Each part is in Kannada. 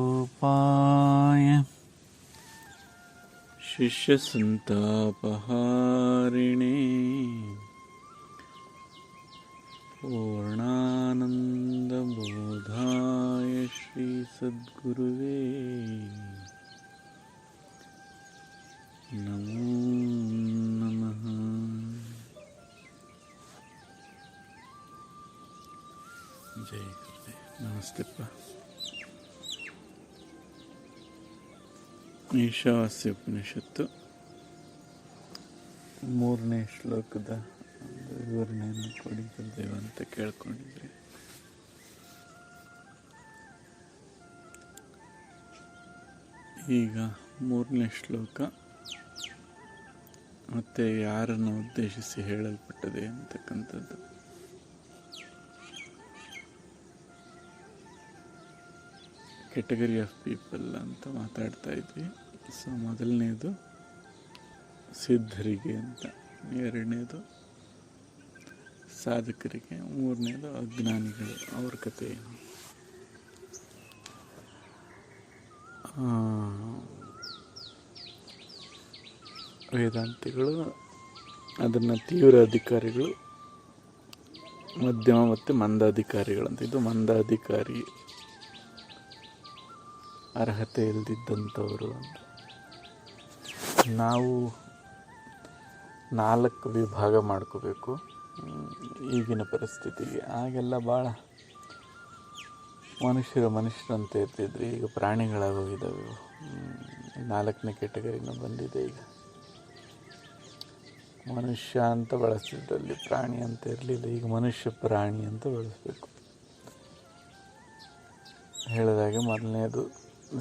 अखण्डानन्दरूपाय शिष्यसन्तापहारिणे पूर्णानन्दबोधाय श्रीसद्गुरुवे नमो नमः। जय गुरुदेव। नमस्तेಪ್ಪ। ಈಶಾವಾಸ್ಯ ಉಪನಿಷತ್ತು 3ನೇ ಶ್ಲೋಕದ ವಿವರಣೆಯನ್ನು ಕೊಡಿ ಗುರುದೇವ ಅಂತ ಕೇಳ್ಕೊಂಡಿದ್ರಿ. ಈಗ 3ನೇ ಶ್ಲೋಕ ಮತ್ತೆ ಯಾರನ್ನು ಉದ್ದೇಶಿಸಿ ಹೇಳಲ್ಪಟ್ಟದೆ ಅಂತಕ್ಕಂಥದ್ದು. ಕೆಟಗರಿ ಆಫ್ ಪೀಪಲ್ ಅಂತ ಮಾತಾಡ್ತಾ ಇದ್ವಿ. ಸೊ ಮೊದಲನೇದು ಸಿದ್ಧರಿಗೆ ಅಂತ, ಎರಡನೇದು ಸಾಧಕರಿಗೆ, ಮೂರನೇದು ಅಜ್ಞಾನಿಗಳು, ಅವ್ರ ಕಥೆ ಏನು. ವೇದಾಂತಿಗಳು ಅದನ್ನು ತೀವ್ರ ಅಧಿಕಾರಿಗಳು, ಮಧ್ಯಮ ಮತ್ತು ಮಂದಾಧಿಕಾರಿಗಳಂತ. ಇದು ಮಂದಾಧಿಕಾರಿ, ಅರ್ಹತೆ ಇಲ್ಲದಿದ್ದಂಥವರು ಅಂತ. ನಾವು 4 ವಿಭಾಗ ಮಾಡ್ಕೋಬೇಕು ಈಗಿನ ಪರಿಸ್ಥಿತಿಗೆ. ಆಗೆಲ್ಲ ಭಾಳ ಮನುಷ್ಯರಂತ ಇರ್ತಿದ್ರಿ, ಈಗ ಪ್ರಾಣಿಗಳಾಗೋಗಿದ್ದಾವೆ. 4ನೇ ಕೆಟಗರಿನೂ ಬಂದಿದೆ. ಈಗ ಮನುಷ್ಯ ಅಂತ ಬಳಸ್ತಿದ್ರಲ್ಲಿ, ಪ್ರಾಣಿ ಅಂತ ಇರಲಿಲ್ಲ. ಈಗ ಮನುಷ್ಯ ಪ್ರಾಣಿ ಅಂತ ಬಳಸಬೇಕು. ಹೇಳಿದಾಗೆ ಮೊದಲನೇದು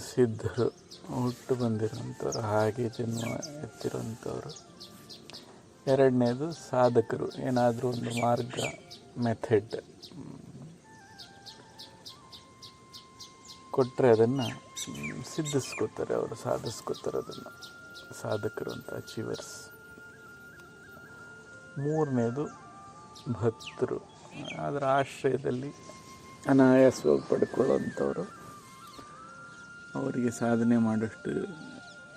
ಸಿದ್ಧರು, ಹುಟ್ಟು ಬಂದಿರೋಂಥವ್ರು, ಹಾಗೆ ಜನ್ಮ ಎತ್ತಿರೋಂಥವ್ರು. ಎರಡನೇದು ಸಾಧಕರು, ಏನಾದರೂ ಒಂದು ಮಾರ್ಗ, ಮೆಥಡ್ ಕೊಟ್ಟರೆ ಅದನ್ನು ಸಿದ್ಧಿಸ್ಕೋತಾರೆ, ಅವರು ಸಾಧಿಸ್ಕೋತಾರೆ ಅದನ್ನು, ಸಾಧಕರು ಅಂತ, ಅಚೀವರ್ಸ್. ಮೂರನೇದು ಭಕ್ತರು, ಅದರ ಆಶ್ರಯದಲ್ಲಿ ಅನಾಯಾಸವಾಗಿ ಪಡ್ಕೊಳ್ಳೋಂಥವ್ರು. ಅವರಿಗೆ ಸಾಧನೆ ಮಾಡೋಷ್ಟು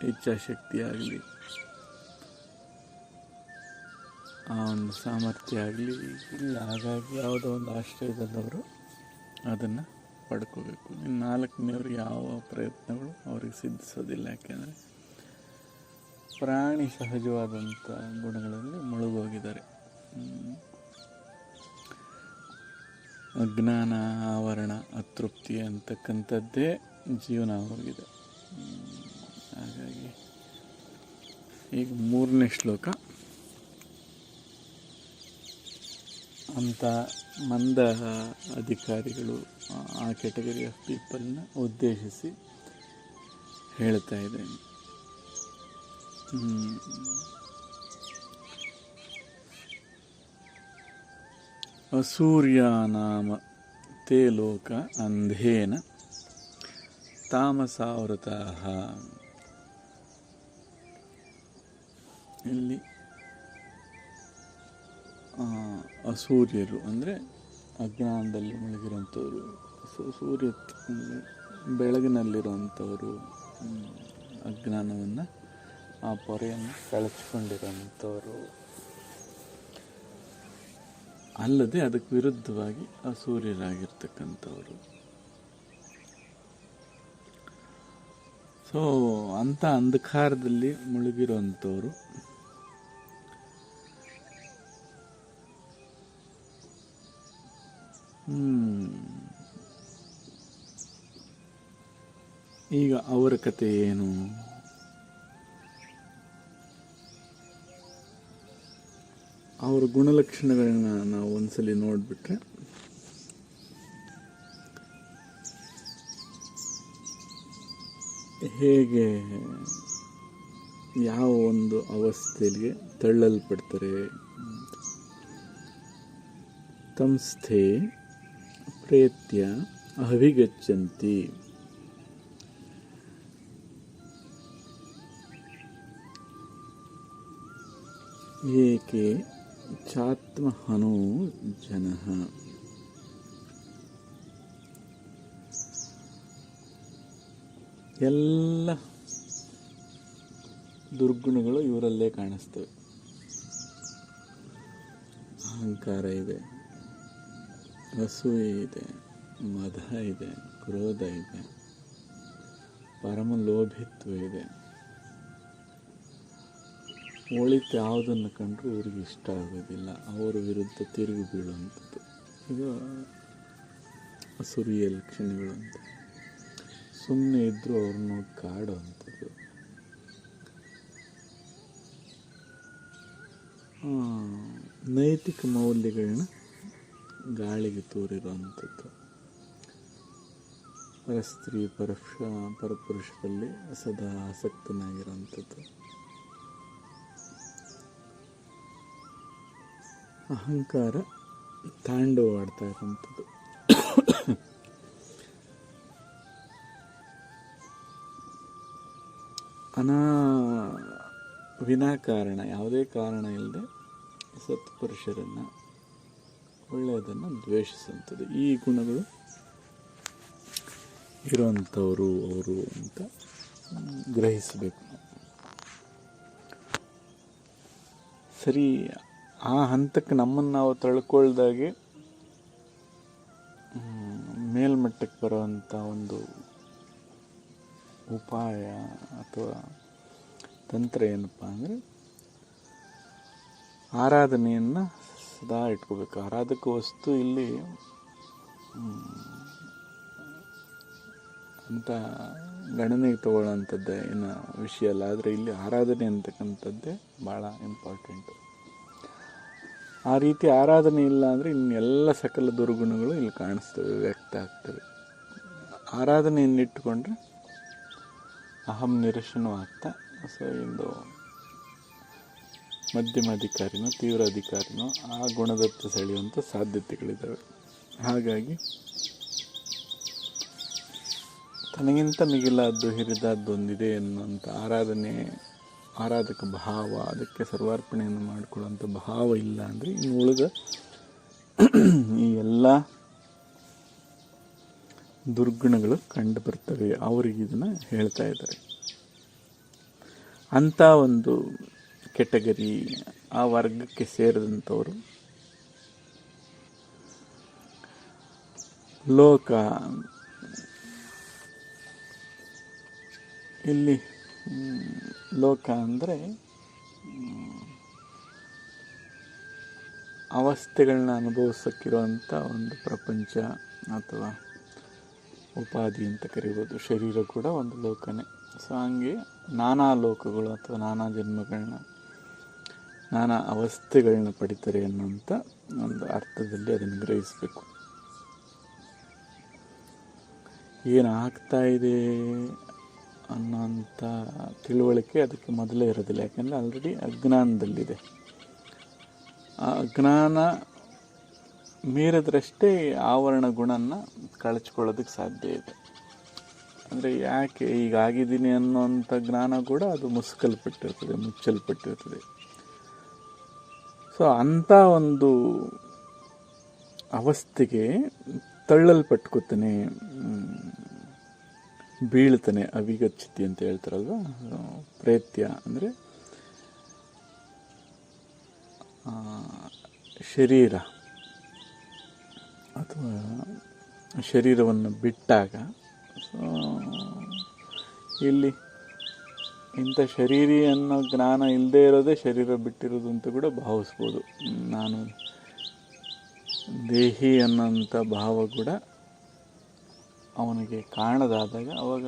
ಇಚ್ಛಾಶಕ್ತಿ ಆಗಲಿ, ಆ ಒಂದು ಸಾಮರ್ಥ್ಯ ಆಗಲಿ ಇಲ್ಲ. ಹಾಗಾಗಿ ಯಾವುದೋ ಒಂದು ಆಶ್ರಯದಲ್ಲವರು ಅದನ್ನು ಪಡ್ಕೋಬೇಕು. ಇನ್ನು 4ನೇವ್ರು ಯಾವ ಪ್ರಯತ್ನಗಳು ಅವ್ರಿಗೆ ಸಿದ್ಧಿಸೋದಿಲ್ಲ. ಯಾಕೆಂದರೆ ಪ್ರಾಣಿ ಸಹಜವಾದಂಥ ಗುಣಗಳಲ್ಲಿ ಮುಳುಗೋಗಿದ್ದಾರೆ. ಅಜ್ಞಾನ, ಆವರಣ, ಅತೃಪ್ತಿ ಅಂತಕ್ಕಂಥದ್ದೇ ಜೀವನ ಹೋಗಿದೆ. ಹಾಗಾಗಿ ಈಗ 3ನೇ ಶ್ಲೋಕ ಅಂಥ ಮಂದ ಅಧಿಕಾರಿಗಳು, ಆ ಕೆಟಗರಿ ಆಫ್ ಪೀಪಲ್ನ ಉದ್ದೇಶಿಸಿ ಹೇಳ್ತಾ ಇದ್ದೇನೆ. ಅಸೂರ್ಯಾನಾಮ ತೇ ಲೋಕ ಅಂಧೇನ ತಾಮಸಾವೃತಾಃ. ಇಲ್ಲಿ ಅಸೂರ್ಯರು ಅಂದರೆ ಅಜ್ಞಾನದಲ್ಲಿ ಮುಳುಗಿರೋಂಥವ್ರು, ಸೂರ್ಯ ಬೆಳಗಿನಲ್ಲಿರುವಂಥವರು, ಅಜ್ಞಾನವನ್ನು, ಆ ಪೊರೆಯನ್ನು ಕಳಚಿಕೊಂಡಿರೋಂಥವ್ರು. ಅಲ್ಲದೆ ಅದಕ್ಕೆ ವಿರುದ್ಧವಾಗಿ ಅಸೂರ್ಯರಾಗಿರ್ತಕ್ಕಂಥವ್ರು. ಸೊ ಅಂಥ ಅಂಧಕಾರದಲ್ಲಿ ಮುಳುಗಿರೋಂಥವ್ರು ಈಗ ಅವರ ಕತೆ ಏನು? ಅವರ ಗುಣಲಕ್ಷಣಗಳನ್ನ ನಾವು ಒಂದ್ಸಲಿ ನೋಡಿಬಿಟ್ರೆ, ಹೇಗೆ ಯಾವ ಒಂದು ಅವಸ್ಥೆಗೆ ತಳ್ಳಲ್ಪಡ್ತಾರೆ. ತಂಸ್ಥೆ ಪ್ರೇತ್ಯ ಅಭಿಗಚ್ಚಂತಿ. ಏಕೆ ಚಾತ್ಮಹನೋ ಜನಃ. ಎಲ್ಲ ದುರ್ಗುಣಗಳು ಇವರಲ್ಲೇ ಕಾಣಿಸ್ತವೆ. ಅಹಂಕಾರ ಇದೆ, ಅಸೂಯೆ ಇದೆ, ಮದ ಇದೆ, ಕ್ರೋಧ ಇದೆ, ಪರಮ ಲೋಭಿತ್ವ ಇದೆ. ಒಳಿತು ಯಾವುದನ್ನು ಕಂಡ್ರೂ ಇವ್ರಿಗೆ ಇಷ್ಟ ಆಗೋದಿಲ್ಲ, ಅವರ ವಿರುದ್ಧ ತಿರುಗಿ ಬೀಳುವಂಥದ್ದು. ಇದು ಅಸುರಿಯ ಲಕ್ಷಣಗಳು ಅಂತ. ಸುಮ್ಮನೆ ಇದ್ದರೂ ಅವ್ರನ್ನ ಕಾಡುವಂಥದ್ದು. ನೈತಿಕ ಮೌಲ್ಯಗಳನ್ನ ಗಾಳಿಗೆ ತೂರಿರುವಂಥದ್ದು. ಪರಸ್ತ್ರೀ ಪರಪುರುಷರಲ್ಲಿ ಸದಾ ಆಸಕ್ತನಾಗಿರುವಂಥದ್ದು. ಅಹಂಕಾರ ತಾಂಡವಾಡ್ತಾ ಇರುವಂಥದ್ದು. ವಿನಾಕಾರಣ, ಯಾವುದೇ ಕಾರಣ ಇಲ್ಲದೆ ಸತ್ಪುರುಷರನ್ನು, ಒಳ್ಳೆಯದನ್ನು ದ್ವೇಷಿಸುವಂಥದ್ದು. ಈ ಗುಣಗಳು ಇರುವಂಥವರು ಅವರು ಅಂತ ಗ್ರಹಿಸಬೇಕು. ಸರಿ, ಆ ಹಂತಕ್ಕೆ ನಮ್ಮನ್ನು ನಾವು ತಳ್ಕೊಳ್ದಾಗೆ ಮೇಲ್ಮಟ್ಟಕ್ಕೆ ಬರುವಂಥ ಒಂದು ಉಪಾಯ ಅಥವಾ ತಂತ್ರ ಏನಪ್ಪ ಅಂದರೆ, ಆರಾಧನೆಯನ್ನು ಸದಾ ಇಟ್ಕೋಬೇಕು. ಆರಾಧಕ ವಸ್ತು ಇಲ್ಲಿ ಅಂತ ಗಣನೆಗೆ ತಗೊಳ್ಳೋಂಥದ್ದೇ ಏನು ವಿಷಯ ಅಲ್ಲ. ಆದರೆ ಇಲ್ಲಿ ಆರಾಧನೆ ಅಂತಕ್ಕಂಥದ್ದೇ ಭಾಳ ಇಂಪಾರ್ಟೆಂಟು. ಆ ರೀತಿ ಆರಾಧನೆ ಇಲ್ಲ ಅಂದರೆ ಇನ್ನೆಲ್ಲ ಸಕಲ ದುರ್ಗುಣಗಳು ಇಲ್ಲಿ ಕಾಣಿಸ್ತವೆ, ವ್ಯಕ್ತ ಆಗ್ತವೆ. ಆರಾಧನೆಯನ್ನಿಟ್ಟುಕೊಂಡ್ರೆ ಅಹಂ ನಿರಶನವಾಗ್ತಾ ಸೊ ಒಂದು ಮಧ್ಯಮ ಅಧಿಕಾರಿನೋ ತೀವ್ರ ಅಧಿಕಾರಿನೋ ಆ ಗುಣದತ್ತ ಸೆಳೆಯುವಂಥ ಸಾಧ್ಯತೆಗಳಿದ್ದಾವೆ. ಹಾಗಾಗಿ ತನಗಿಂತ ಮಿಗಿಲಾದ್ದು ಹಿರಿದಾದ್ದೊಂದಿದೆ ಎನ್ನುವಂಥ ಆರಾಧಕ ಭಾವ, ಅದಕ್ಕೆ ಸರ್ವಾರ್ಪಣೆಯನ್ನು ಮಾಡಿಕೊಳ್ಳುವಂಥ ಭಾವ ಇಲ್ಲ ಅಂದರೆ ಇನ್ನು ಉಳಿದ ಈ ಎಲ್ಲ ದುರ್ಗುಣಗಳು ಕಂಡು ಬರ್ತವೆ. ಅವರಿಗೆ ಇದನ್ನು ಹೇಳ್ತಾ ಇದ್ದಾರೆ. ಅಂಥ ಒಂದು ಕೆಟಗರಿ, ಆ ವರ್ಗಕ್ಕೆ ಸೇರಿದಂಥವರು ಲೋಕ. ಇಲ್ಲಿ ಲೋಕ ಅಂದರೆ ಅವಸ್ಥೆಗಳನ್ನ ಅನುಭವಿಸೋಕ್ಕಿರುವಂಥ ಒಂದು ಪ್ರಪಂಚ ಅಥವಾ ಉಪಾಧಿ ಅಂತ ಕರಿಬೋದು. ಶರೀರ ಕೂಡ ಒಂದು ಲೋಕನೇ. ಸೊ ಹಂಗೆ ನಾನಾ ಲೋಕಗಳು ಅಥವಾ ನಾನಾ ಜನ್ಮಗಳನ್ನ, ನಾನಾ ಅವಸ್ಥೆಗಳನ್ನ ಪಡಿತಾರೆ ಅನ್ನೋಂಥ ಒಂದು ಅರ್ಥದಲ್ಲಿ ಅದನ್ನು ಗ್ರಹಿಸಬೇಕು. ಏನಾಗ್ತಾ ಇದೆ ಅನ್ನೋಂಥ ತಿಳುವಳಿಕೆ ಅದಕ್ಕೆ ಮೊದಲೇ ಇರೋದಿಲ್ಲ. ಯಾಕೆಂದರೆ ಆಲ್ರೆಡಿ ಅಜ್ಞಾನದಲ್ಲಿದೆ. ಆ ಅಜ್ಞಾನ ಮೀರಿದ್ರಷ್ಟೇ ಆವರಣ ಗುಣನ ಕಳಚ್ಕೊಳ್ಳೋದಕ್ಕೆ ಸಾಧ್ಯ ಇದೆ. ಅಂದರೆ ಯಾಕೆ ಹೀಗಾಗಿದ್ದೀನಿ ಅನ್ನೋಂಥ ಜ್ಞಾನ ಕೂಡ ಅದು ಮುಚ್ಚಲ್ಪಟ್ಟಿರ್ತದೆ. ಸೊ ಅಂಥ ಒಂದು ಅವಸ್ಥೆಗೆ ತಳ್ಳಲ್ಪಟ್ಕೋತಾನೆ, ಬೀಳ್ತಾನೆ. ಅವಿಗಚ್ಛತಿ ಅಂತ ಹೇಳ್ತಾರಲ್ವ, ಪ್ರೇತ್ಯ ಅಂದರೆ ಶರೀರ ಅಥವಾ ಶರೀರವನ್ನು ಬಿಟ್ಟಾಗ ಇಲ್ಲಿ ಇಂಥ ಶರೀರಿ ಅನ್ನೋ ಜ್ಞಾನ ಇಲ್ಲದೆ ಇರೋದೇ ಶರೀರ ಬಿಟ್ಟಿರೋದು ಅಂತ ಕೂಡ ಭಾವಿಸ್ಬೋದು. ನಾನು ದೇಹಿ ಅನ್ನೋಂಥ ಭಾವ ಕೂಡ ಅವನಿಗೆ ಕಾಣದಾದಾಗ ಅವಾಗ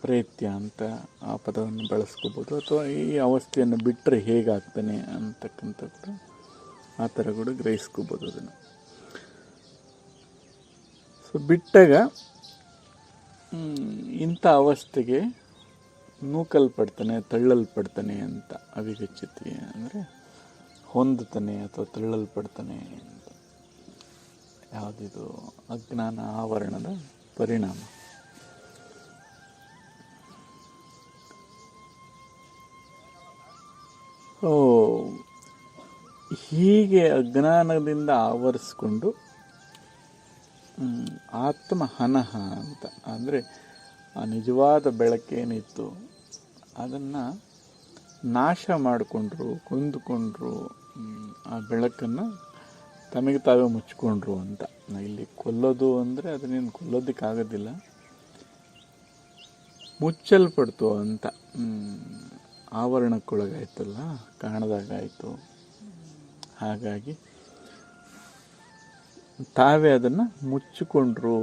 ಪ್ರೇತ್ಯ ಅಂತ ಆ ಪದವನ್ನು ಬಳಸ್ಕೋಬೋದು. ಅಥವಾ ಈ ಅವಸ್ಥೆಯನ್ನು ಬಿಟ್ಟರೆ ಹೇಗಾಗ್ತಾನೆ ಅಂತಕ್ಕಂಥ ಕೂಡ ಆ ಥರ ಕೂಡ ಗ್ರಹಿಸ್ಕೋಬೋದು ಅದನ್ನು. ಸೊ ಬಿಟ್ಟಾಗ ಇಂಥ ಅವಸ್ಥೆಗೆ ನೂಕಲ್ಪಡ್ತಾನೆ, ತಳ್ಳಲ್ಪಡ್ತಾನೆ ಅಂತ. ಅವಿಗಚ್ಛತಿ ಅಂದರೆ ಹೊಂದುತ್ತಾನೆ ಅಥವಾ ತಳ್ಳಲ್ಪಡ್ತಾನೆ ಅಂತ. ಯಾವುದಿದು ಅಜ್ಞಾನ ಆವರಣದ ಪರಿಣಾಮ. ಹೀಗೆ ಅಜ್ಞಾನದಿಂದ ಆವರಿಸ್ಕೊಂಡು ಆತ್ಮ ಹನಹ ಅಂತ ಅಂದರೆ ಆ ನಿಜವಾದ ಬೆಳಕೇನಿತ್ತು ಅದನ್ನು ನಾಶ ಮಾಡಿಕೊಂಡ್ರು, ಕೊಂದುಕೊಂಡ್ರು, ಆ ಬೆಳಕನ್ನು ತಮಗೆ ತಾವೇ ಮುಚ್ಕೊಂಡ್ರು ಅಂತ. ಇಲ್ಲಿ ಕೊಲ್ಲೋದು ಅಂದರೆ ಅದನ್ನೇನು ಕೊಲ್ಲೋದಕ್ಕಾಗೋದಿಲ್ಲ, ಮುಚ್ಚಲ್ಪಡ್ತು ಅಂತ. ಆವರಣಕ್ಕೊಳಗಾಯ್ತಲ್ಲ, ಕಾಣದಾಗಾಯಿತು. ಹಾಗಾಗಿ ತಾವೇ ಅದನ್ನು ಮುಚ್ಚಿಕೊಂಡ್ರು,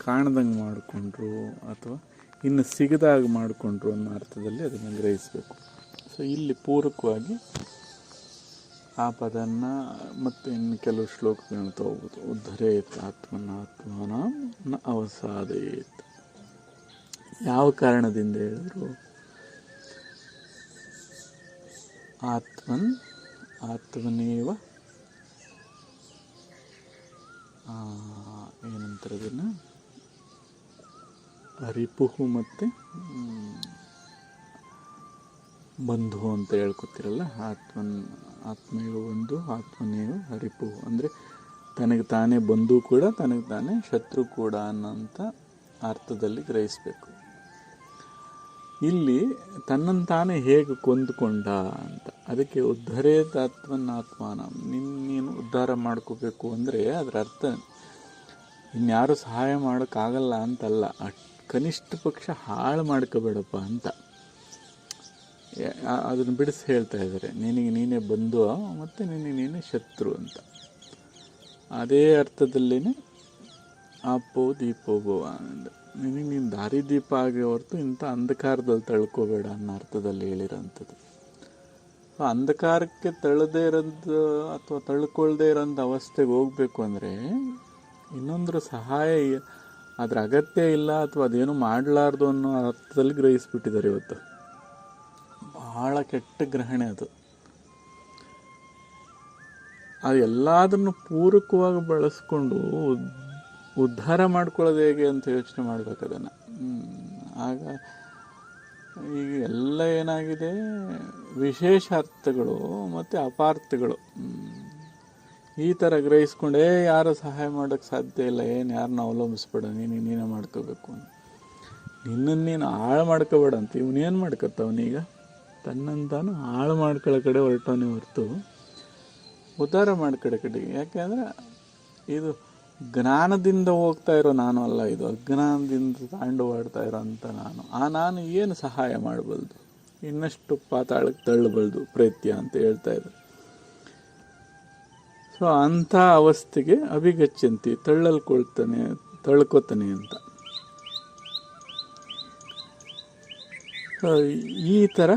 ಕಾಣ್ದಂಗೆ ಮಾಡಿಕೊಂಡ್ರು, ಅಥವಾ ಇನ್ನು ಸಿಗದಾಗ ಮಾಡಿಕೊಂಡ್ರು ಅನ್ನೋ ಅರ್ಥದಲ್ಲಿ ಅದನ್ನು ಗ್ರಹಿಸಬೇಕು. ಸೊ ಇಲ್ಲಿ ಪೂರಕವಾಗಿ ಆ ಪದನ್ನು ಮತ್ತು ಇನ್ನು ಕೆಲವು ಶ್ಲೋಕಗಳನ್ನ ತಗೋಬೋದು. ಉದ್ಧರೇತ್ ಆತ್ಮನಾತ್ಮಾನಂ ನ ಅವಸಾದೇತ್. ಯಾವ ಕಾರಣದಿಂದ ಹೇಳಿದ್ರು? ಆತ್ಮನೇವ ಏನಂತಾರೆ ಅದನ್ನು, ರಿಪುಹು ಮತ್ತು ಬಂಧು ಅಂತ ಹೇಳ್ಕೊತಿರಲ್ಲ. ಆತ್ಮೇವ ಬಂಧು ಆತ್ಮನೇವ ಹರಿಪುಹು ಅಂದರೆ ತನಗೆ ತಾನೇ ಬಂಧು ಕೂಡ, ತನಗೆ ತಾನೇ ಶತ್ರು ಕೂಡ ಅನ್ನೋಂಥ ಅರ್ಥದಲ್ಲಿ ಗ್ರಹಿಸಬೇಕು. ಇಲ್ಲಿ ತನ್ನಂತಾನೇ ಹೇಗೆ ಕೊಂದುಕೊಂಡ ಅಂತ. ಅದಕ್ಕೆ ಉದ್ಧರೇತ್ ಆತ್ಮನಾತ್ಮಾನ, ನೀನು ಉದ್ಧಾರ ಮಾಡ್ಕೋಬೇಕು ಅಂದರೆ ಅದರ ಅರ್ಥ ಇನ್ಯಾರು ಸಹಾಯ ಮಾಡೋಕ್ಕಾಗಲ್ಲ ಅಂತಲ್ಲ, ಕನಿಷ್ಠ ಪಕ್ಷ ಹಾಳು ಮಾಡ್ಕೋಬೇಡಪ್ಪ ಅಂತ. ಅದನ್ನು ಬಿಡಿಸಿ ಹೇಳ್ತಾ ಇದ್ದಾರೆ. ನಿನಗೆ ನೀನೇ ಬಂಧು ಮತ್ತು ನಿನಗೆ ನೀನೇ ಶತ್ರು ಅಂತ. ಅದೇ ಅರ್ಥದಲ್ಲೇ ಆಪೋ ದೀಪೋಭವ ಅಂತ. ನಿನಗೆ ನೀನು ದಾರಿದೀಪ ಆಗಿ ಹೊರತು ಇಂಥ ಅಂಧಕಾರದಲ್ಲಿ ತಳ್ಕೋಬೇಡ ಅನ್ನೋ ಅರ್ಥದಲ್ಲಿ ಹೇಳಿರೋಂಥದ್ದು. ಅಂಧಕಾರಕ್ಕೆ ತಳ್ಳದೇ ಇರೋದು ಅಥವಾ ತಳ್ಕೊಳ್ದೇ ಇರೋಂಥ ಅವಸ್ಥೆಗೆ ಹೋಗಬೇಕು ಅಂದರೆ ಇನ್ನೊಂದರ ಸಹಾಯ ಅದರ ಅಗತ್ಯ ಇಲ್ಲ, ಅಥವಾ ಅದೇನು ಮಾಡಲಾರ್ದು ಅನ್ನೋ ಅರ್ಥದಲ್ಲಿ ಗ್ರಹಿಸ್ಬಿಟ್ಟಿದ್ದಾರೆ ಇವತ್ತು. ಬಹಳ ಕೆಟ್ಟ ಗ್ರಹಣೆ ಅದು. ಎಲ್ಲದನ್ನು ಪೂರಕವಾಗಿ ಬಳಸ್ಕೊಂಡು ಉದ್ಧಾರ ಮಾಡ್ಕೊಳ್ಳೋದು ಹೇಗೆ ಅಂತ ಯೋಚನೆ ಮಾಡ್ಬೇಕು ಅದನ್ನು. ಆಗ ಈಗ ಎಲ್ಲ ಏನಾಗಿದೆ, ವಿಶೇಷ ಅರ್ಥಗಳು ಮತ್ತು ಅಪಾರ್ಥಗಳು ಈ ಥರ ಗ್ರಹಿಸ್ಕೊಂಡೇ ಯಾರು ಸಹಾಯ ಮಾಡೋಕ್ಕೆ ಸಾಧ್ಯ ಇಲ್ಲ, ಯಾರನ್ನ ಅವಲಂಬಿಸ್ಬೇಡ, ನೀನೇ ಮಾಡ್ಕೋಬೇಕು, ನಿನ್ನನ್ನು ನೀನು ಹಾಳು ಮಾಡ್ಕೋಬೇಡ ಅಂತ. ಇವನೇನು ಮಾಡ್ಕೊತಾವನೀಗ? ತನ್ನಂತಾನು ಹಾಳು ಮಾಡ್ಕೊಳ್ಳೋ ಕಡೆ ಹೊರಟವನೇ ಹೊರತು ಉದ್ಧಾರ ಮಾಡ್ಕೊಳ್ಳೋ ಕಡೆಗೆ. ಯಾಕೆಂದರೆ ಇದು ಜ್ಞಾನದಿಂದ ಹೋಗ್ತಾ ಇರೋ ನಾನು ಅಲ್ಲ, ಇದು ಅಜ್ಞಾನದಿಂದ ತಾಂಡವಾಡ್ತಾ ಇರೋ ಅಂಥ ನಾನು. ಆ ನಾನು ಏನು ಸಹಾಯ ಮಾಡಬಲ್ದು? ಇನ್ನಷ್ಟು ಪಾತಾಳಕ್ಕೆ ತಳ್ಳಬಲ್ದು ಪ್ರೇತ್ಯ ಅಂತ ಹೇಳ್ತಾ ಇದ್ದಾರೆ. ಸೊ ಅಂಥ ಅವಸ್ಥೆಗೆ ಅಭಿಗಚ್ಚಂತಿ, ತಳ್ಕೋತಾನೆ ಅಂತ. ಈ ಥರ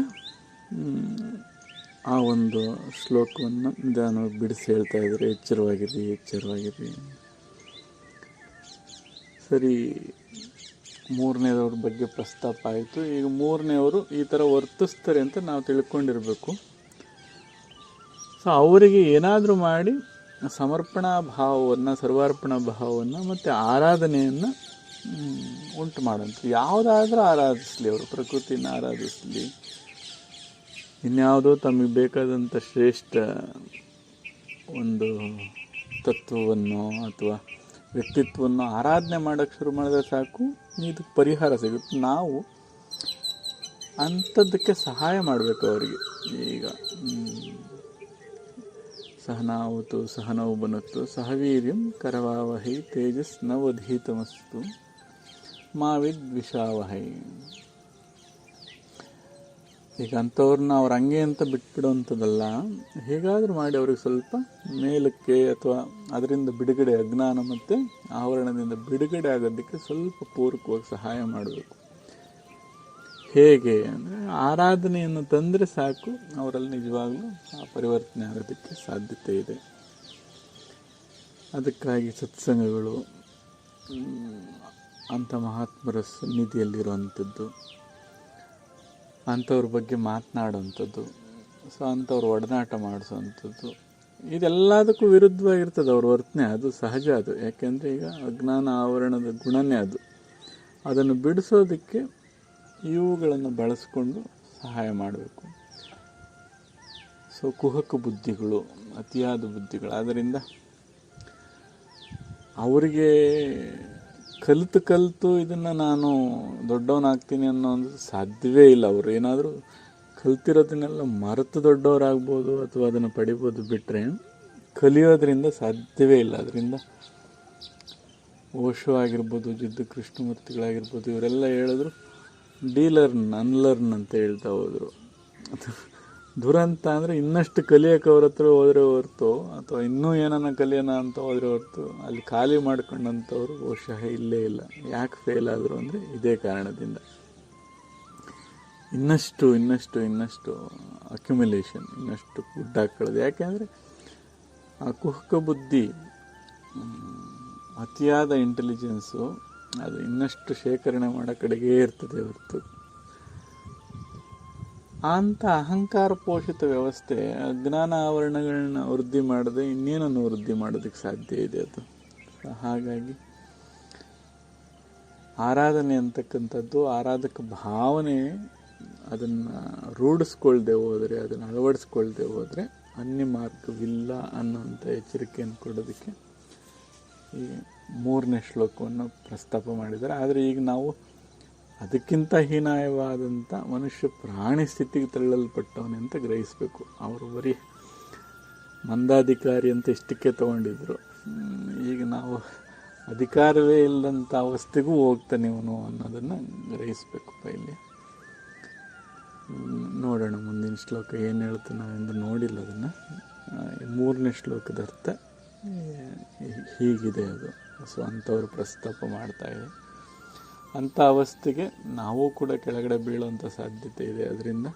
ಆ ಒಂದು ಶ್ಲೋಕವನ್ನು ನಿಧಾನವಾಗಿ ಬಿಡಿಸಿ ಹೇಳ್ತಾ ಇದ್ದಾರೆ. ಎಚ್ಚರವಾಗಿರಿ. ಸರಿ, ಮೂರನೇದವ್ರ ಬಗ್ಗೆ ಪ್ರಸ್ತಾಪ ಆಯಿತು. ಈಗ ಮೂರನೇವರು ಈ ಥರ ವರ್ತಿಸ್ತಾರೆ ಅಂತ ನಾವು ತಿಳ್ಕೊಂಡಿರಬೇಕು. ಸೊ ಅವರಿಗೆ ಏನಾದರೂ ಮಾಡಿ ಸಮರ್ಪಣಾ ಭಾವವನ್ನು, ಸರ್ವಾರ್ಪಣಾ ಭಾವವನ್ನು ಮತ್ತು ಆರಾಧನೆಯನ್ನು ಉಂಟು ಮಾಡೋಂಥ. ಯಾವುದಾದ್ರೂ ಆರಾಧಿಸಲಿ, ಅವರು ಪ್ರಕೃತಿನ ಆರಾಧಿಸಲಿ, ಇನ್ಯಾವುದೋ ತಮಗೆ ಬೇಕಾದಂಥ ಶ್ರೇಷ್ಠ ಒಂದು ತತ್ವವನ್ನು ಅಥವಾ ವ್ಯಕ್ತಿತ್ವವನ್ನು ಆರಾಧನೆ ಮಾಡೋಕ್ಕೆ ಶುರು ಮಾಡಿದ್ರೆ ಸಾಕು, ಇದಕ್ಕೆ ಪರಿಹಾರ ಸಿಗುತ್ತೆ. ನಾವು ಅಂಥದ್ದಕ್ಕೆ ಸಹಾಯ ಮಾಡಬೇಕು ಅವರಿಗೆ. ಈಗ ಸಹನಾವತು ಸಹನೌ ಭುನಕ್ತು ಸಹವೀರ್ಯಂ ಕರವಾವಹೈ ತೇಜಸ್ ನವಧೀತಮಸ್ತು ಮಾ ವಿದ್ವಿಷಾವಹೈ. ಈಗ ಅಂಥವ್ರನ್ನ ಅವ್ರು ಹಂಗೆ ಅಂತ ಬಿಟ್ಬಿಡೋವಂಥದ್ದಲ್ಲ, ಹೇಗಾದರೂ ಮಾಡಿ ಅವ್ರಿಗೆ ಸ್ವಲ್ಪ ಮೇಲಕ್ಕೆ ಅಥವಾ ಅದರಿಂದ ಬಿಡುಗಡೆ, ಅಜ್ಞಾನ ಮತ್ತು ಆವರಣದಿಂದ ಬಿಡುಗಡೆ ಆಗೋದಕ್ಕೆ ಸ್ವಲ್ಪ ಪೂರಕವಾಗಿ ಸಹಾಯ ಮಾಡಬೇಕು. ಹೇಗೆ ಅಂದರೆ ಆರಾಧನೆಯನ್ನು ತಂದರೆ ಸಾಕು, ಅವರಲ್ಲಿ ನಿಜವಾಗ್ಲೂ ಆ ಪರಿವರ್ತನೆ ಆಗೋದಕ್ಕೆ ಸಾಧ್ಯತೆ ಇದೆ. ಅದಕ್ಕಾಗಿ ಸತ್ಸಂಗಗಳು, ಅಂಥ ಮಹಾತ್ಮರ ಸನ್ನಿಧಿಯಲ್ಲಿರುವಂಥದ್ದು, ಅಂಥವ್ರ ಬಗ್ಗೆ ಮಾತನಾಡೋವಂಥದ್ದು, ಸೊ ಅಂಥವ್ರು ಒಡನಾಟ ಮಾಡಿಸೋವಂಥದ್ದು, ಇದೆಲ್ಲದಕ್ಕೂ ವಿರುದ್ಧವಾಗಿರ್ತದೆ ಅವ್ರ ವರ್ತನೆ. ಅದು ಸಹಜ. ಅದು ಯಾಕೆಂದರೆ ಈಗ ಅಜ್ಞಾನ ಆವರಣದ ಗುಣನೇ ಅದು. ಅದನ್ನು ಬಿಡಿಸೋದಕ್ಕೆ ಇವುಗಳನ್ನು ಬಳಸ್ಕೊಂಡು ಸಹಾಯ ಮಾಡಬೇಕು. ಸೊ ಕುಹಕ ಬುದ್ಧಿಗಳು, ಅತಿಯಾದ ಬುದ್ಧಿಗಳು. ಆದ್ದರಿಂದ ಅವರಿಗೆ ಕಲಿತು ಇದನ್ನು ನಾನು ದೊಡ್ಡವನಾಗ್ತೀನಿ ಅನ್ನೋದು ಸಾಧ್ಯವೇ ಇಲ್ಲ. ಅವರು ಏನಾದರೂ ಕಲ್ತಿರೋದನ್ನೆಲ್ಲ ಮರೆತು ದೊಡ್ಡವರಾಗ್ಬೋದು ಅಥವಾ ಅದನ್ನು ಪಡಿಬೋದು, ಬಿಟ್ಟರೆ ಕಲಿಯೋದ್ರಿಂದ ಸಾಧ್ಯವೇ ಇಲ್ಲ. ಅದರಿಂದ ಓಶೋ ಆಗಿರ್ಬೋದು, ಜಿಡ್ಡು ಕೃಷ್ಣಮೂರ್ತಿಗಳಾಗಿರ್ಬೋದು, ಇವರೆಲ್ಲ ಹೇಳಿದ್ರು ಡೀಲರ್ನ್ ಅನ್ಲರ್ನ್ ಅಂತ ಹೇಳ್ತಾ ಹೋದರು. ದುರಂತ ಅಂದರೆ ಇನ್ನಷ್ಟು ಕಲಿಯೋಕೆ ಅವ್ರ ಹತ್ರ ಹೋದರೆ ಹೊರತು, ಅಥವಾ ಇನ್ನೂ ಏನನ್ನ ಕಲಿಯೋಣ ಅಂತ ಹೋದರೆ ಹೊರತು ಅಲ್ಲಿ ಖಾಲಿ ಮಾಡ್ಕೊಂಡಂಥವ್ರು ಬಹುಶಃ ಇಲ್ಲೇ ಇಲ್ಲ. ಯಾಕೆ ಫೇಲ್ ಆದರು ಅಂದರೆ ಇದೇ ಕಾರಣದಿಂದ. ಇನ್ನಷ್ಟು ಅಕ್ಯುಮುಲೇಷನ್, ಇನ್ನಷ್ಟು ಗುಡ್ಡಾಕೊಳ್ಳೋದು. ಯಾಕೆಂದರೆ ಆ ಕುಹಕ ಬುದ್ಧಿ, ಅತಿಯಾದ ಇಂಟೆಲಿಜೆನ್ಸು ಅದು ಇನ್ನಷ್ಟು ಶೇಖರಣೆ ಮಾಡೋ ಕಡೆಗೇ ಇರ್ತದೆ ಹೊರತು ಅಂಥ ಅಹಂಕಾರ ಪೋಷಿತ ವ್ಯವಸ್ಥೆ ಜ್ಞಾನ ಆವರಣಗಳನ್ನ ವೃದ್ಧಿ ಮಾಡದೆ ಇನ್ನೇನನ್ನು ವೃದ್ಧಿ ಮಾಡೋದಕ್ಕೆ ಸಾಧ್ಯ ಇದೆ ಅದು. ಹಾಗಾಗಿ ಆರಾಧನೆ ಅಂತಕ್ಕಂಥದ್ದು, ಆರಾಧಕ ಭಾವನೆ ಅದನ್ನು ರೂಢಿಸ್ಕೊಳ್ದೆ ಹೋದರೆ, ಅದನ್ನು ಅಳವಡಿಸ್ಕೊಳ್ದೆ ಹೋದರೆ ಅನ್ಯ ಮಾರ್ಗವಿಲ್ಲ ಅನ್ನೋಂಥ ಎಚ್ಚರಿಕೆಯನ್ನು ಕೊಡೋದಕ್ಕೆ ಈ 3ನೇ ಶ್ಲೋಕವನ್ನು ಪ್ರಸ್ತಾಪ ಮಾಡಿದ್ದಾರೆ. ಆದರೆ ಈಗ ನಾವು ಅದಕ್ಕಿಂತ ಹೀನಾಯವಾದಂಥ ಮನುಷ್ಯ ಪ್ರಾಣಿ ಸ್ಥಿತಿಗೆ ತಳ್ಳಲ್ಪಟ್ಟವನೇ ಅಂತ ಗ್ರಹಿಸಬೇಕು. ಅವರು ಬರೀ ಮಂದಾಧಿಕಾರಿ ಅಂತ ಇಷ್ಟಕ್ಕೆ ತಗೊಂಡಿದ್ರು. ಈಗ ನಾವು ಅಧಿಕಾರವೇ ಇಲ್ಲದಂಥ ಅವಸ್ಥೆಗೂ ಹೋಗ್ತಾನೆ ಇವನು ಅನ್ನೋದನ್ನು ಗ್ರಹಿಸಬೇಕಪ್ಪ. ಇಲ್ಲಿ ನೋಡೋಣ ಮುಂದಿನ ಶ್ಲೋಕ ಏನು ಹೇಳ್ತಾನೆ, ನಾವೆಂದು ನೋಡಿಲ್ಲ ಅದನ್ನು. 3ನೇ ಶ್ಲೋಕದ ಅರ್ಥ ಹೀಗಿದೆ ಅದು. ಸೊ ಅಂಥವ್ರು ಪ್ರಸ್ತಾಪ ಮಾಡ್ತಾಯಿದೆ. ಅಂಥ ಅವಸ್ಥೆಗೆ ನಾವು ಕೂಡ ಕೆಳಗಡೆ ಬೀಳುವಂಥ ಸಾಧ್ಯತೆ ಇದೆ. ಅದರಿಂದ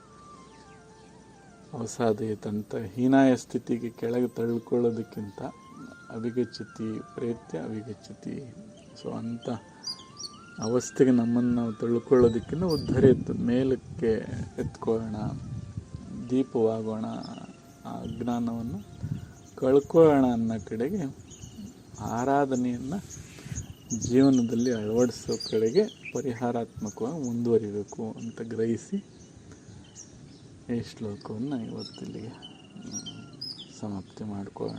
ಅವಸಾದಯತಂತ ಹೀನಾಯ ಸ್ಥಿತಿಗೆ ಕೆಳಗೆ ತಳ್ಕೊಳ್ಳೋದಕ್ಕಿಂತ ಅವಿಗಚ್ಚತಿ ಪ್ರೇತ್ಯ ಅವಿಗಚ್ಚತಿ. ಸೊ ಅಂಥ ಅವಸ್ಥೆಗೆ ನಮ್ಮನ್ನು ನಾವು ತಳ್ಕೊಳ್ಳೋದಕ್ಕಿಂತ ಉದ್ಧರಿತ ಮೇಲಕ್ಕೆ ಎತ್ಕೊಳ್ಳೋಣ, ದೀಪವಾಗೋಣ, ಆ ಅಜ್ಞಾನವನ್ನು ಕಳ್ಕೊಳ್ಳೋಣ ಅನ್ನೋ ಕಡೆಗೆ ಆರಾಧನೆಯನ್ನು ಜೀವನದಲ್ಲಿ ಅಳವಡಿಸೋ ಕಡೆಗೆ ಪರಿಹಾರಾತ್ಮಕವಾಗಿ ಮುಂದುವರಿಬೇಕು ಅಂತ ಗ್ರಹಿಸಿ ಈ ಶ್ಲೋಕವನ್ನು ಇವತ್ತಿಲ್ಲಿಗೆ ಸಮಾಪ್ತಿ ಮಾಡ್ಕೊಳ್ಳೋಣ.